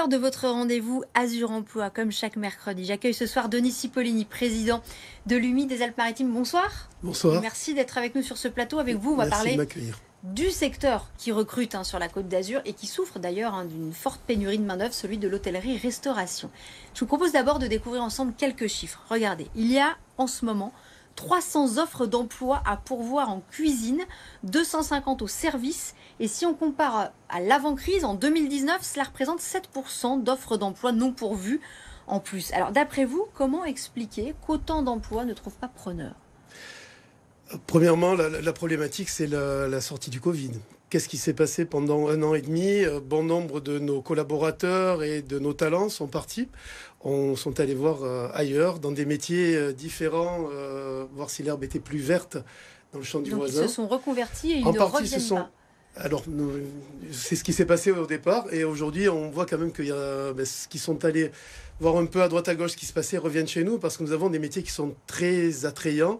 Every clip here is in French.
l'heure de votre rendez-vous Azur Emploi, comme chaque mercredi. J'accueille ce soir Denis Cipollini, président de l'UMI des Alpes-Maritimes. Bonsoir. Bonsoir. Merci d'être avec nous sur ce plateau. Avec vous, on va parler du secteur qui recrute sur la Côte d'Azur et qui souffre d'ailleurs d'une forte pénurie de main-d'œuvre, celui de l'hôtellerie-restauration. Je vous propose d'abord de découvrir ensemble quelques chiffres. Regardez, il y a en ce moment 300 offres d'emploi à pourvoir en cuisine, 250 au service. Et si on compare à l'avant-crise, en 2019, cela représente 7% d'offres d'emploi non pourvues en plus. Alors d'après vous, comment expliquer qu'autant d'emplois ne trouvent pas preneur ? Premièrement, la problématique, c'est la sortie du Covid. Qu'est-ce qui s'est passé pendant 1 an et demi ? Bon nombre de nos collaborateurs et de nos talents sont partis. On sont allés voir ailleurs, dans des métiers différents, voir si l'herbe était plus verte dans le champ du voisin. Ils se sont reconvertis et ils ne reviennent pas. Alors, c'est ce qui s'est passé au départ. Et aujourd'hui, on voit quand même qu'il y a ceux qui sont allés voir un peu à droite à gauche ce qui se passait reviennent chez nous parce que nous avons des métiers qui sont très attrayants,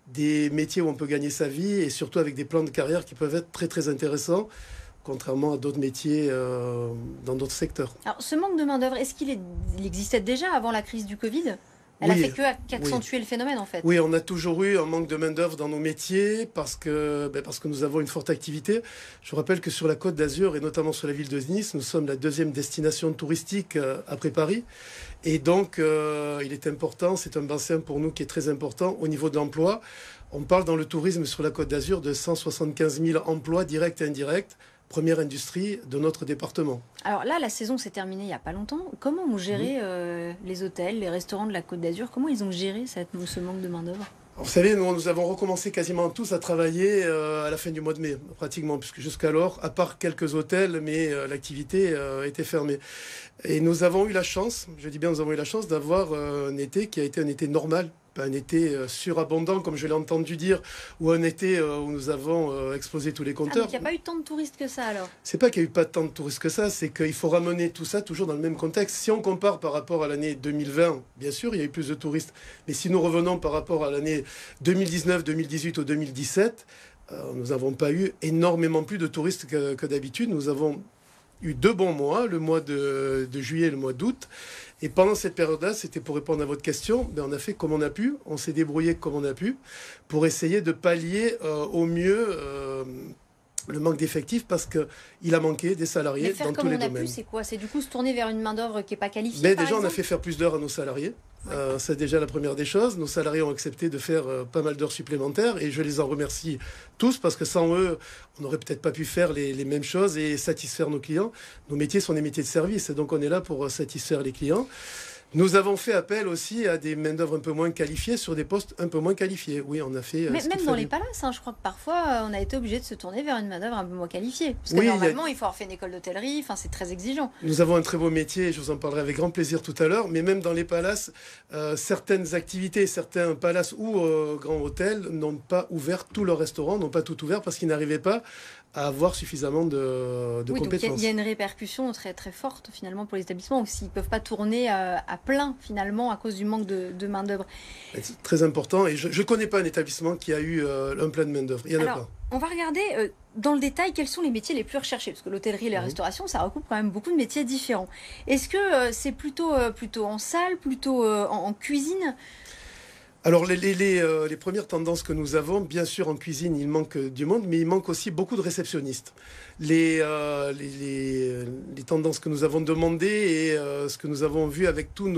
des métiers où on peut gagner sa vie et surtout avec des plans de carrière qui peuvent être très très intéressants, contrairement à d'autres métiers dans d'autres secteurs. Alors, ce manque de main-d'œuvre, est-ce qu'il existait déjà avant la crise du Covid ? Elle a fait qu'accentuer le phénomène, en fait. Oui, on a toujours eu un manque de main-d'œuvre dans nos métiers parce que nous avons une forte activité. Je vous rappelle que sur la Côte d'Azur et notamment sur la ville de Nice, nous sommes la 2e destination touristique après Paris. Et donc, il est important, c'est un bassin pour nous qui est très important au niveau de l'emploi. On parle dans le tourisme sur la Côte d'Azur de 175 000 emplois directs et indirects. Première industrie de notre département. Alors là, la saison s'est terminée il n'y a pas longtemps. Comment ont géré les hôtels, les restaurants de la Côte d'Azur ? Comment ils ont géré ce manque de main-d'œuvre ? Vous savez, nous avons recommencé quasiment tous à travailler à la fin du mois de mai, pratiquement, puisque jusqu'alors, à part quelques hôtels, mais l'activité était fermée. Et nous avons eu la chance, je dis bien nous avons eu la chance, d'avoir un été qui a été un été normal. Pas un été surabondant, comme je l'ai entendu dire, ou un été où nous avons explosé tous les compteurs. Donc il n'y a pas eu tant de touristes que ça, alors ? C'est pas qu'il n'y a eu pas tant de touristes que ça, c'est qu'il faut ramener tout ça toujours dans le même contexte. Si on compare par rapport à l'année 2020, bien sûr, il y a eu plus de touristes. Mais si nous revenons par rapport à l'année 2019, 2018 ou 2017, nous n'avons pas eu énormément plus de touristes que d'habitude. Nous avons eu 2 bons mois, le mois de juillet et le mois d'août. Et pendant cette période-là, c'était pour répondre à votre question, on a fait comme on a pu, on s'est débrouillé comme on a pu, pour essayer de pallier au mieux le manque d'effectifs, parce qu'il a manqué des salariés dans tous les domaines. Mais faire comme on a pu, c'est quoi ? C'est du coup se tourner vers une main-d'œuvre qui n'est pas qualifiée, Mais déjà, on a fait faire plus d'heures à nos salariés. C'est déjà la première des choses. Nos salariés ont accepté de faire pas mal d'heures supplémentaires et je les en remercie tous parce que sans eux, on n'aurait peut-être pas pu faire les mêmes choses et satisfaire nos clients. Nos métiers sont des métiers de service et donc on est là pour satisfaire les clients. Nous avons fait appel aussi à des main-d'œuvre un peu moins qualifiées sur des postes un peu moins qualifiés. Oui, on a fait. Mais même dans les palaces, je crois que parfois on a été obligé de se tourner vers une main-d'œuvre un peu moins qualifiée. Parce que normalement, il faut avoir fait une école d'hôtellerie, c'est très exigeant. Nous avons un très beau métier, et je vous en parlerai avec grand plaisir tout à l'heure. Mais même dans les palaces, certaines activités, certains palaces ou grands hôtels n'ont pas ouvert tous leurs restaurants, n'ont pas tout ouvert parce qu'ils n'arrivaient pas à avoir suffisamment de compétences. Donc il y a une répercussion très très forte finalement pour les établissements s'ils ne peuvent pas tourner à plein finalement à cause du manque de main-d'œuvre. C'est très important et je ne connais pas un établissement qui a eu un plein de main-d'œuvre. Il y en a pas. On va regarder dans le détail quels sont les métiers les plus recherchés parce que l'hôtellerie et la restauration ça recoupe quand même beaucoup de métiers différents. Est-ce que c'est plutôt en salle, plutôt en cuisine ? Alors les premières tendances que nous avons, bien sûr en cuisine il manque du monde, mais il manque aussi beaucoup de réceptionnistes. Les tendances que nous avons demandées et ce que nous avons vu avec tous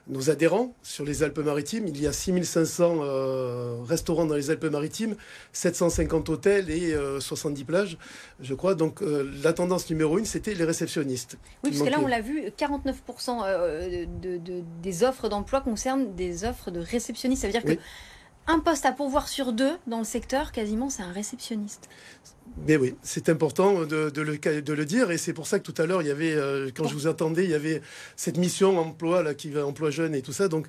nos adhérents sur les Alpes-Maritimes, il y a 6500 restaurants dans les Alpes-Maritimes, 750 hôtels et 70 plages, je crois. Donc la tendance numéro 1, c'était les réceptionnistes. Oui, parce que là, on l'a vu, 49% des offres d'emploi concernent des offres de réceptionnistes. Ça veut dire que un poste à pourvoir sur 2 dans le secteur, quasiment, c'est un réceptionniste. Mais oui, c'est important de le dire et c'est pour ça que tout à l'heure, il y avait, quand je vous attendais, il y avait cette mission emploi, là, qui va emploi jeune et tout ça. Donc,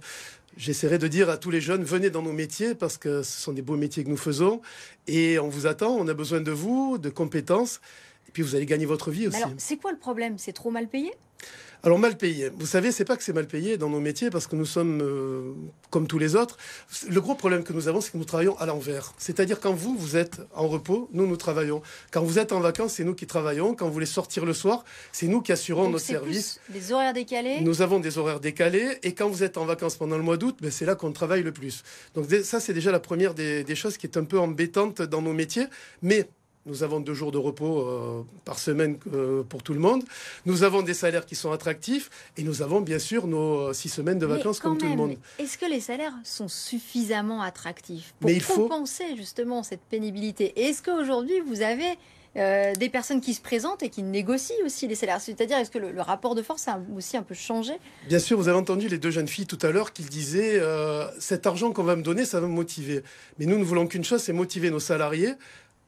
j'essaierai de dire à tous les jeunes, venez dans nos métiers parce que ce sont des beaux métiers que nous faisons et on vous attend, on a besoin de vous, de compétences et puis vous allez gagner votre vie aussi. Mais alors, c'est quoi le problème ? C'est trop mal payé ? Alors mal payé. Vous savez, c'est pas que c'est mal payé dans nos métiers parce que nous sommes comme tous les autres. Le gros problème que nous avons, c'est que nous travaillons à l'envers. C'est-à-dire quand vous êtes en repos, nous travaillons. Quand vous êtes en vacances, c'est nous qui travaillons. Quand vous voulez sortir le soir, c'est nous qui assurons notre service. Les horaires décalés. Nous avons des horaires décalés. Et quand vous êtes en vacances pendant le mois d'août, ben, c'est là qu'on travaille le plus. Donc ça, c'est déjà la première des choses qui est un peu embêtante dans nos métiers. Mais nous avons 2 jours de repos par semaine pour tout le monde. Nous avons des salaires qui sont attractifs. Et nous avons bien sûr nos 6 semaines de vacances comme tout le monde. Est-ce que les salaires sont suffisamment attractifs pour compenser justement cette pénibilité? Et est-ce qu'aujourd'hui, vous avez des personnes qui se présentent et qui négocient aussi les salaires? C'est-à-dire, est-ce que le rapport de force a aussi un peu changé? Bien sûr, vous avez entendu les 2 jeunes filles tout à l'heure qui disaient cet argent qu'on va me donner, ça va me motiver. Mais nous ne voulons qu'une chose, c'est motiver nos salariés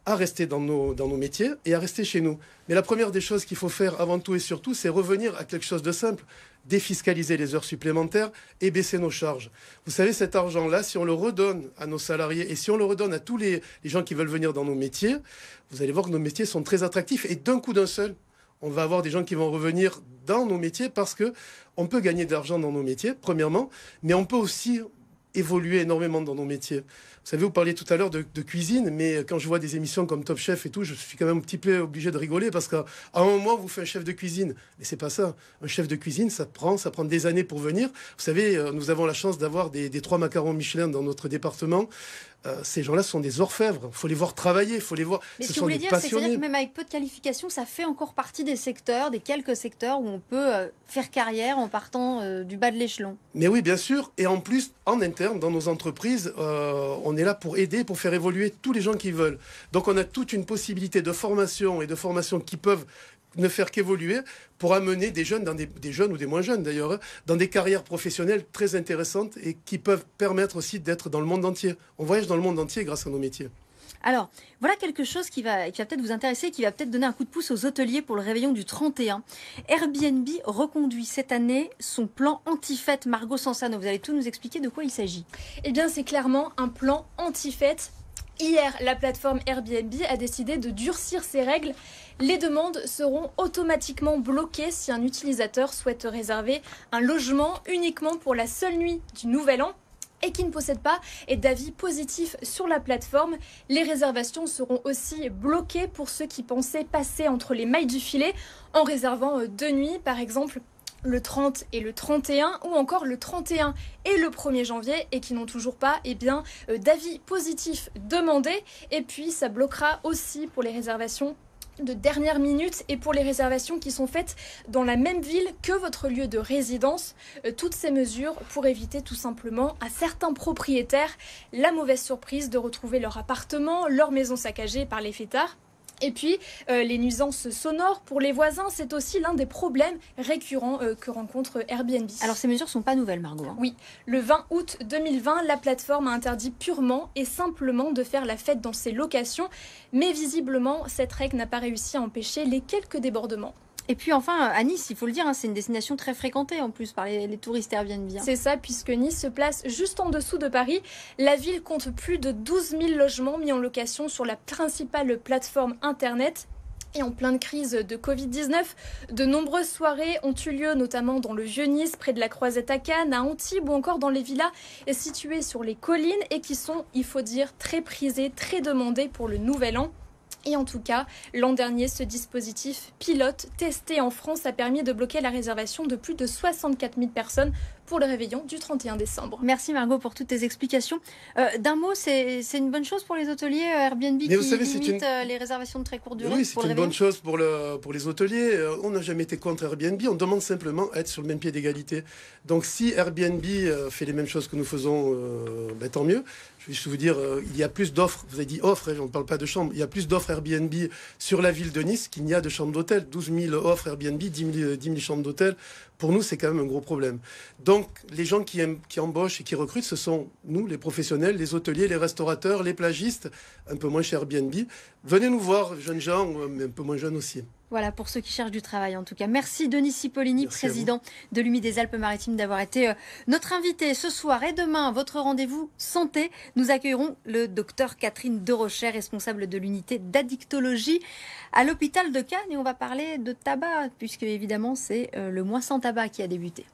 à rester dans nos métiers et à rester chez nous. Mais la première des choses qu'il faut faire avant tout et surtout, c'est revenir à quelque chose de simple. Défiscaliser les heures supplémentaires et baisser nos charges. Vous savez, cet argent-là, si on le redonne à nos salariés et si on le redonne à tous les gens qui veulent venir dans nos métiers, vous allez voir que nos métiers sont très attractifs. Et d'un coup d'un seul, on va avoir des gens qui vont revenir dans nos métiers parce qu'on peut gagner de l'argent dans nos métiers, premièrement, mais on peut aussi évoluer énormément dans nos métiers. Vous savez, vous parliez tout à l'heure de cuisine, mais quand je vois des émissions comme Top Chef et tout, je suis quand même un petit peu obligé de rigoler parce qu'à un moment, vous faites un chef de cuisine. Mais c'est pas ça. Un chef de cuisine, ça prend des années pour venir. Vous savez, nous avons la chance d'avoir des 3 macarons Michelin dans notre département. Ces gens-là sont des orfèvres. Il faut les voir travailler, il faut les voir. Mais ce que vous voulez dire, c'est-à-dire que même avec peu de qualifications, ça fait encore partie des secteurs, des quelques secteurs où on peut faire carrière en partant du bas de l'échelon. Mais oui, bien sûr. Et en plus, en interne, dans nos entreprises, on est là pour aider, pour faire évoluer tous les gens qui veulent. Donc on a toute une possibilité de formation et de formation qui peuvent ne faire qu'évoluer pour amener des jeunes, des jeunes ou des moins jeunes d'ailleurs, dans des carrières professionnelles très intéressantes et qui peuvent permettre aussi d'être dans le monde entier. On voyage dans le monde entier grâce à nos métiers. Alors, voilà quelque chose qui va peut-être vous intéresser, qui va peut-être donner un coup de pouce aux hôteliers pour le réveillon du 31. Airbnb reconduit cette année son plan anti-fête. Margot Sansano, vous allez tout nous expliquer de quoi il s'agit. Eh bien, c'est clairement un plan anti-fête. Hier, la plateforme Airbnb a décidé de durcir ses règles. Les demandes seront automatiquement bloquées si un utilisateur souhaite réserver un logement uniquement pour la seule nuit du Nouvel An et qui ne possède pas d'avis positif sur la plateforme. Les réservations seront aussi bloquées pour ceux qui pensaient passer entre les mailles du filet en réservant 2 nuits, par exemple le 30 et le 31, ou encore le 31 et le 1er janvier, et qui n'ont toujours pas d'avis positif demandé. Et puis ça bloquera aussi pour les réservations de dernière minute et pour les réservations qui sont faites dans la même ville que votre lieu de résidence. Toutes ces mesures pour éviter tout simplement à certains propriétaires la mauvaise surprise de retrouver leur appartement, leur maison saccagée par les fêtards. Et puis, les nuisances sonores pour les voisins, c'est aussi l'un des problèmes récurrents que rencontre Airbnb. Alors, ces mesures ne sont pas nouvelles, Margot. Oui, le 20 août 2020, la plateforme a interdit purement et simplement de faire la fête dans ses locations. Mais visiblement, cette règle n'a pas réussi à empêcher les quelques débordements. Et puis enfin, à Nice, il faut le dire, c'est une destination très fréquentée en plus par les touristes Airbnb. C'est ça, puisque Nice se place juste en dessous de Paris. La ville compte plus de 12 000 logements mis en location sur la principale plateforme Internet. Et en pleine crise de Covid-19, de nombreuses soirées ont eu lieu, notamment dans le Vieux-Nice, près de la Croisette à Cannes, à Antibes ou encore dans les villas situées sur les collines et qui sont, il faut dire, très prisées, très demandées pour le Nouvel An. Et en tout cas, l'an dernier, ce dispositif pilote testé en France a permis de bloquer la réservation de plus de 64 000 personnes pour le réveillon du 31 décembre. Merci Margot pour toutes tes explications. D'un mot, c'est une bonne chose pour les hôteliers Airbnb qui limitent les réservations de très courte durée. Oui, c'est une bonne chose pour les hôteliers. On n'a jamais été contre Airbnb. On demande simplement à être sur le même pied d'égalité. Donc si Airbnb fait les mêmes choses que nous faisons, tant mieux. Je vais juste vous dire, il y a plus d'offres. Vous avez dit offres, on ne parle pas de chambres. Il y a plus d'offres Airbnb sur la ville de Nice qu'il n'y a de chambres d'hôtel. 12 000 offres Airbnb, 10 000 chambres d'hôtel. Pour nous, c'est quand même un gros problème. Donc, donc, les gens qui embauchent et qui recrutent, ce sont nous, les professionnels, les hôteliers, les restaurateurs, les plagistes, un peu moins chez Airbnb. Venez nous voir, jeunes gens, mais un peu moins jeunes aussi. Voilà, pour ceux qui cherchent du travail en tout cas. Merci Denis Cipollini, président de l'UMI des Alpes-Maritimes, d'avoir été notre invité ce soir. Et demain, votre rendez-vous santé, nous accueillerons le docteur Catherine Derocher, responsable de l'unité d'addictologie à l'hôpital de Cannes. Et on va parler de tabac, puisque évidemment c'est le mois sans tabac qui a débuté.